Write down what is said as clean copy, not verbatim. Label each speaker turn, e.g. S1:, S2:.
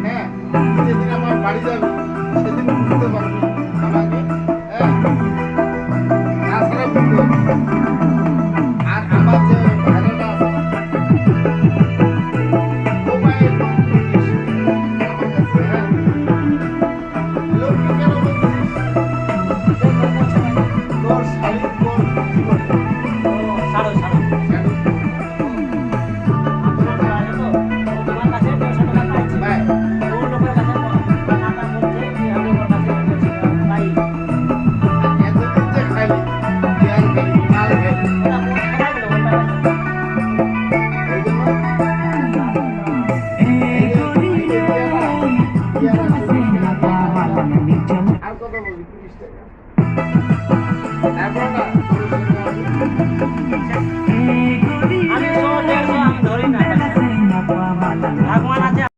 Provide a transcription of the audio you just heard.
S1: হ্যাঁ যেদিন আমার বাড়ি যাবি সেদিন বুঝতে পারবি আমাকে। হ্যাঁ তাছাড়া বুঝতে আর আমার যে ভাইরাটা আছে না ও মায়ের বলছিস আমার কাছে। হ্যাঁ লক্ষ্মী কেন বলছিস তোর শাড়ি তোর কি বলে
S2: ছাড়ো ছাড়ো
S1: শাড়ি
S2: তোমার ভাড়া তো তোমার কাছে 150 টাকা পাইছি
S1: ভাই
S2: ও লোকের কাছে টাকার মধ্যে কি হবে ওর কাছে 150 টাকা পাই
S1: এতদিন যে খাইলি বিয়ার খাইলি মাল খাইলি
S2: ওটা কোথায় গেল ওর টাকা
S1: ওই জন্য এই যে বিয়ারা বিয়ারা 40 টাকা আর কত বলবি 30 টাকা